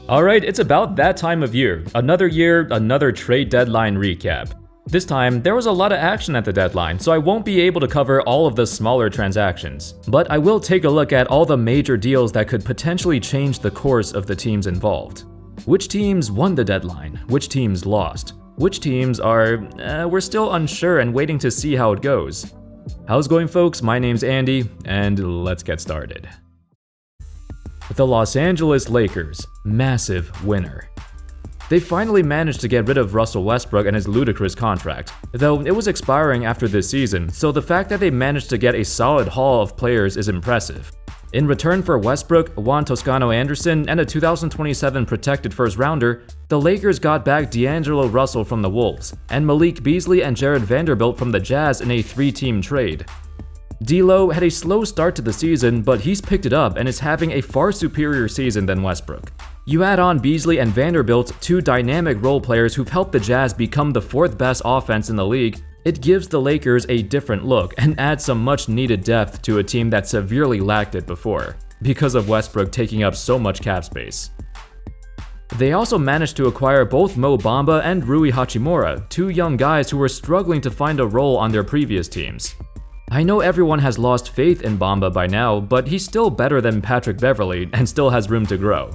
Alright, it's about that time of year. Another year, another trade deadline recap. This time, there was a lot of action at the deadline, so I won't be able to cover all of the smaller transactions. But I will take a look at all the major deals that could potentially change the course of the teams involved. Which teams won the deadline? Which teams lost? Which teams are, we're still unsure and waiting to see how it goes. How's it going, folks? My name's Andy, and let's get started. The Los Angeles Lakers, massive winner. They finally managed to get rid of Russell Westbrook and his ludicrous contract, though it was expiring after this season, so the fact that they managed to get a solid haul of players is impressive. In return for Westbrook, Juan Toscano Anderson, and a 2027 protected first-rounder, the Lakers got back D'Angelo Russell from the Wolves, and Malik Beasley and Jared Vanderbilt from the Jazz in a 3-team trade. D'Lo had a slow start to the season, but he's picked it up and is having a far superior season than Westbrook. You add on Beasley and Vanderbilt, two dynamic role players who've helped the Jazz become the 4th best offense in the league, it gives the Lakers a different look and adds some much needed depth to a team that severely lacked it before, because of Westbrook taking up so much cap space. They also managed to acquire both Mo Bamba and Rui Hachimura, two young guys who were struggling to find a role on their previous teams. I know everyone has lost faith in Bamba by now, but he's still better than Patrick Beverley and still has room to grow.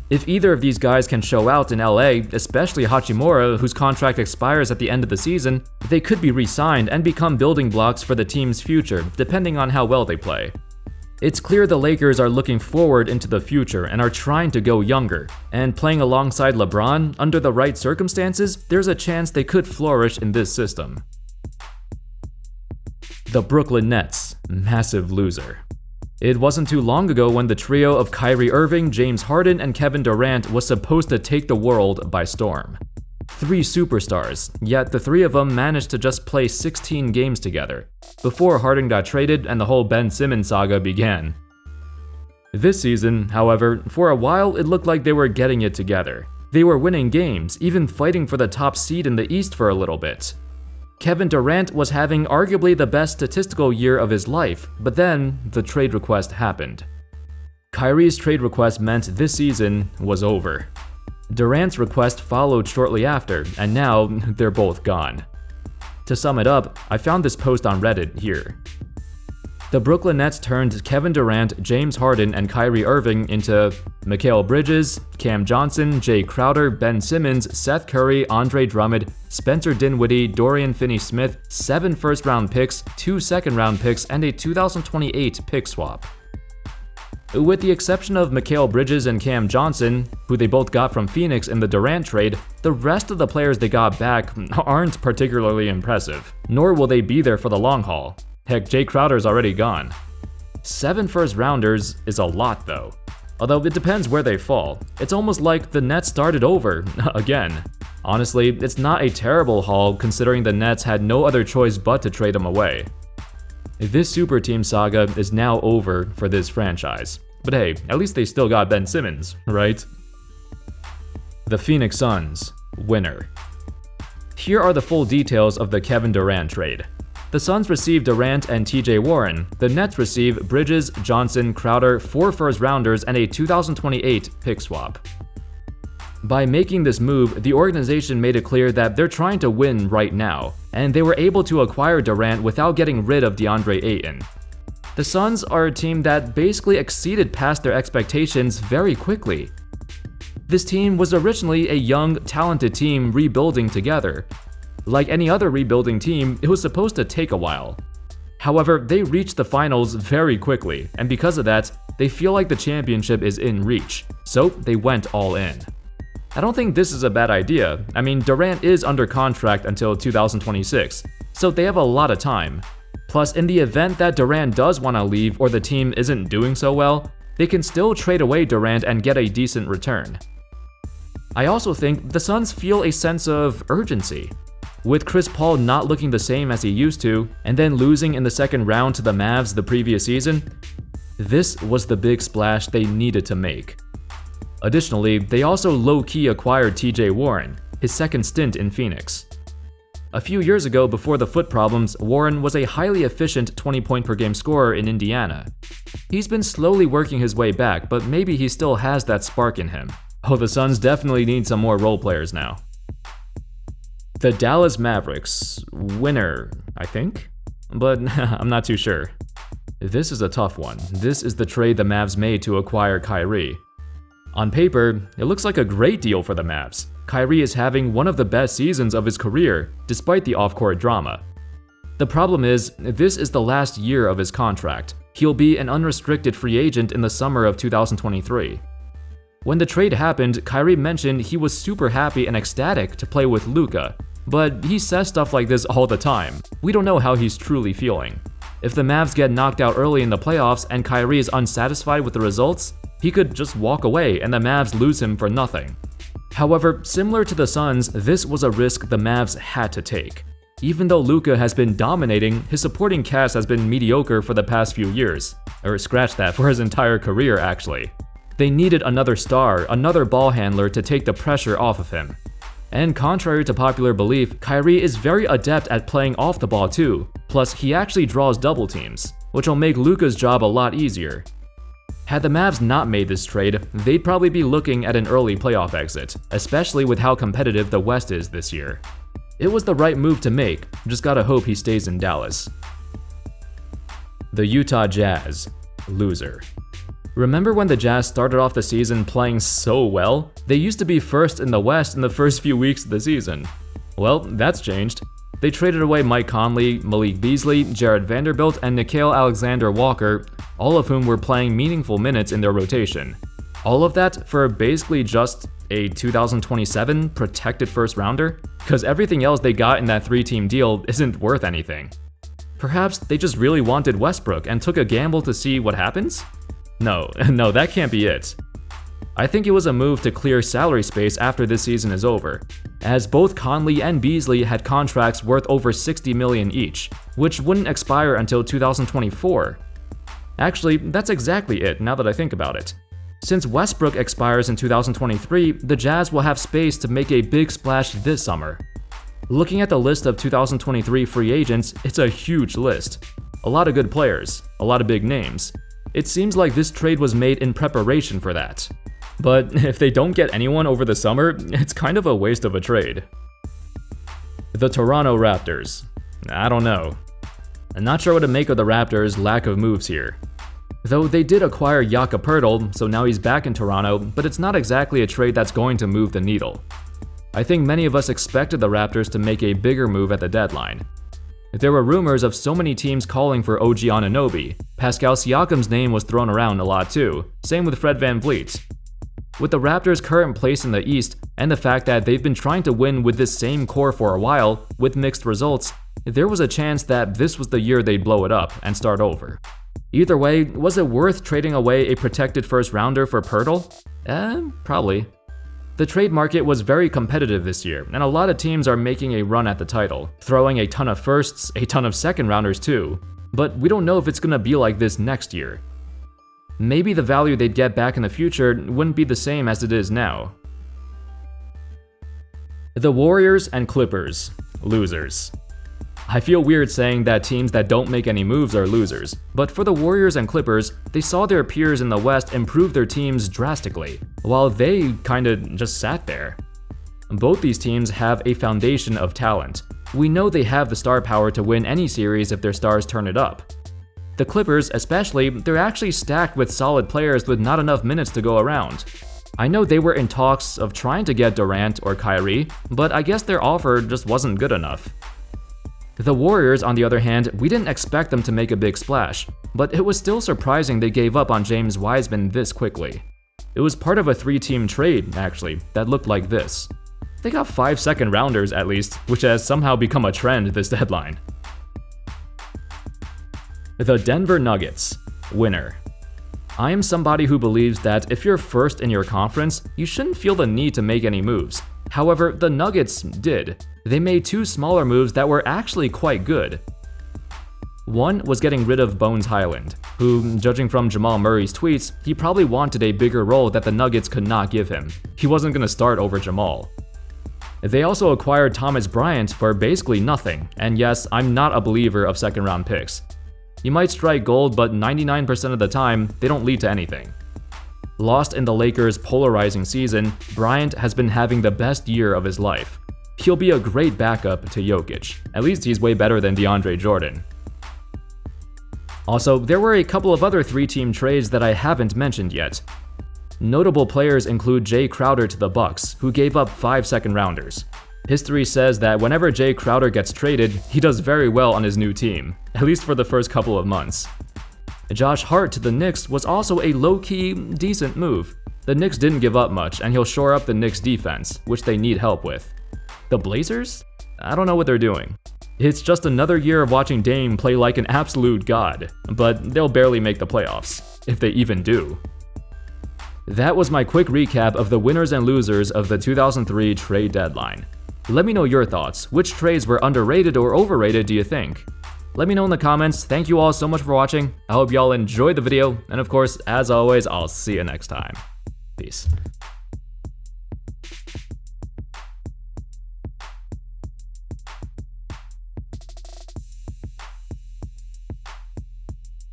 If either of these guys can show out in LA, especially Hachimura, whose contract expires at the end of the season, they could be re-signed and become building blocks for the team's future, depending on how well they play. It's clear the Lakers are looking forward into the future and are trying to go younger, and playing alongside LeBron, under the right circumstances, there's a chance they could flourish in this system. The Brooklyn Nets, massive loser. It wasn't too long ago when the trio of Kyrie Irving, James Harden, and Kevin Durant was supposed to take the world by storm. 3 superstars, yet the 3 of them managed to just play 16 games together, before Harden got traded and the whole Ben Simmons saga began. This season, however, for a while it looked like they were getting it together. They were winning games, even fighting for the top seed in the East for a little bit. Kevin Durant was having arguably the best statistical year of his life, but then the trade request happened. Kyrie's trade request meant this season was over. Durant's request followed shortly after, and now they're both gone. To sum it up, I found this post on Reddit here. The Brooklyn Nets turned Kevin Durant, James Harden, and Kyrie Irving into Mikal Bridges, Cam Johnson, Jay Crowder, Ben Simmons, Seth Curry, Andre Drummond, Spencer Dinwiddie, Dorian Finney-Smith, 7 first-round picks, 2 second-round picks, and a 2028 pick swap. With the exception of Mikal Bridges and Cam Johnson, who they both got from Phoenix in the Durant trade, the rest of the players they got back aren't particularly impressive, nor will they be there for the long haul. Heck, Jay Crowder's already gone. 7 first-rounders is a lot though. Although it depends where they fall. It's almost like the Nets started over, again. Honestly, it's not a terrible haul considering the Nets had no other choice but to trade him away. This super team saga is now over for this franchise. But hey, at least they still got Ben Simmons, right? The Phoenix Suns, winner. Here are the full details of the Kevin Durant trade. The Suns received Durant and TJ Warren. The Nets receive Bridges, Johnson, Crowder, 4 first-rounders, and a 2028 pick swap. By making this move, the organization made it clear that they're trying to win right now, and they were able to acquire Durant without getting rid of DeAndre Ayton. The Suns are a team that basically exceeded past their expectations very quickly. This team was originally a young, talented team rebuilding together. Like any other rebuilding team, it was supposed to take a while. However, they reached the finals very quickly, and because of that, they feel like the championship is in reach, so they went all in. I don't think this is a bad idea. I mean, Durant is under contract until 2026, so they have a lot of time. Plus, in the event that Durant does want to leave or the team isn't doing so well, they can still trade away Durant and get a decent return. I also think the Suns feel a sense of urgency. With Chris Paul not looking the same as he used to, and then losing in the second round to the Mavs the previous season, this was the big splash they needed to make. Additionally, they also low-key acquired TJ Warren, his second stint in Phoenix. A few years ago, before the foot problems, Warren was a highly efficient 20-point-per-game scorer in Indiana. He's been slowly working his way back, but maybe he still has that spark in him. Oh, the Suns definitely need some more role players now. The Dallas Mavericks. Winner, I think? But I'm not too sure. This is a tough one. This is the trade the Mavs made to acquire Kyrie. On paper, it looks like a great deal for the Mavs. Kyrie is having one of the best seasons of his career, despite the off-court drama. The problem is, this is the last year of his contract. He'll be an unrestricted free agent in the summer of 2023. When the trade happened, Kyrie mentioned he was super happy and ecstatic to play with Luka, but he says stuff like this all the time. We don't know how he's truly feeling. If the Mavs get knocked out early in the playoffs and Kyrie is unsatisfied with the results, he could just walk away and the Mavs lose him for nothing. However, similar to the Suns, this was a risk the Mavs had to take. Even though Luka has been dominating, his supporting cast has been mediocre for the past few years. Or scratch that, for his entire career actually. They needed another star, another ball handler to take the pressure off of him. And contrary to popular belief, Kyrie is very adept at playing off the ball too. Plus, he actually draws double teams, which will make Luka's job a lot easier. Had the Mavs not made this trade, they'd probably be looking at an early playoff exit, especially with how competitive the West is this year. It was the right move to make, just gotta hope he stays in Dallas. The Utah Jazz. Loser. Remember when the Jazz started off the season playing so well? They used to be first in the West in the first few weeks of the season. Well, that's changed. They traded away Mike Conley, Malik Beasley, Jared Vanderbilt, and Nickeil Alexander-Walker, all of whom were playing meaningful minutes in their rotation. All of that for basically just a 2027 protected first rounder? Because everything else they got in that 3-team deal isn't worth anything. Perhaps they just really wanted Westbrook and took a gamble to see what happens? No, that can't be it. I think it was a move to clear salary space after this season is over, as both Conley and Beasley had contracts worth over $60 million each, which wouldn't expire until 2024. Actually, that's exactly it now that I think about it. Since Westbrook expires in 2023, the Jazz will have space to make a big splash this summer. Looking at the list of 2023 free agents, it's a huge list. A lot of good players, a lot of big names. It seems like this trade was made in preparation for that. But if they don't get anyone over the summer, it's kind of a waste of a trade. The Toronto Raptors. I don't know. I'm not sure what to make of the Raptors' lack of moves here. Though they did acquire Jakob Poeltl, so now he's back in Toronto, but it's not exactly a trade that's going to move the needle. I think many of us expected the Raptors to make a bigger move at the deadline. There were rumors of so many teams calling for OG Anunoby. Pascal Siakam's name was thrown around a lot too, same with Fred VanVleet. With the Raptors' current place in the East, and the fact that they've been trying to win with this same core for a while, with mixed results, there was a chance that this was the year they'd blow it up and start over. Either way, was it worth trading away a protected first rounder for Poeltl? Probably. The trade market was very competitive this year, and a lot of teams are making a run at the title, throwing a ton of firsts, a ton of second rounders too. But we don't know if it's gonna be like this next year. Maybe the value they'd get back in the future wouldn't be the same as it is now. The Warriors and Clippers. Losers. I feel weird saying that teams that don't make any moves are losers, but for the Warriors and Clippers, they saw their peers in the West improve their teams drastically, while they kinda just sat there. Both these teams have a foundation of talent. We know they have the star power to win any series if their stars turn it up. The Clippers, especially, they're actually stacked with solid players with not enough minutes to go around. I know they were in talks of trying to get Durant or Kyrie, but I guess their offer just wasn't good enough. The Warriors, on the other hand, we didn't expect them to make a big splash, but it was still surprising they gave up on James Wiseman this quickly. It was part of a 3-team trade, actually, that looked like this. They got 5 second rounders at least, which has somehow become a trend this deadline. The Denver Nuggets. Winner. I am somebody who believes that if you're first in your conference, you shouldn't feel the need to make any moves. However, the Nuggets did. They made 2 smaller moves that were actually quite good. One was getting rid of Bones Highland, who, judging from Jamal Murray's tweets, he probably wanted a bigger role that the Nuggets could not give him. He wasn't going to start over Jamal. They also acquired Thomas Bryant for basically nothing, and yes, I'm not a believer of second-round picks. You might strike gold, but 99% of the time, they don't lead to anything. Lost in the Lakers' polarizing season, Bryant has been having the best year of his life. He'll be a great backup to Jokic. At least he's way better than DeAndre Jordan. Also, there were a couple of other 3-team trades that I haven't mentioned yet. Notable players include Jay Crowder to the Bucks, who gave up 5 second-rounders. History says that whenever Jay Crowder gets traded, he does very well on his new team, at least for the first couple of months. Josh Hart to the Knicks was also a low-key, decent move. The Knicks didn't give up much, and he'll shore up the Knicks' defense, which they need help with. The Blazers? I don't know what they're doing. It's just another year of watching Dame play like an absolute god, but they'll barely make the playoffs, if they even do. That was my quick recap of the winners and losers of the 2003 trade deadline. Let me know your thoughts. Which trades were underrated or overrated do you think? Let me know in the comments. Thank you all so much for watching. I hope y'all enjoyed the video, and of course, as always, I'll see you next time. Peace.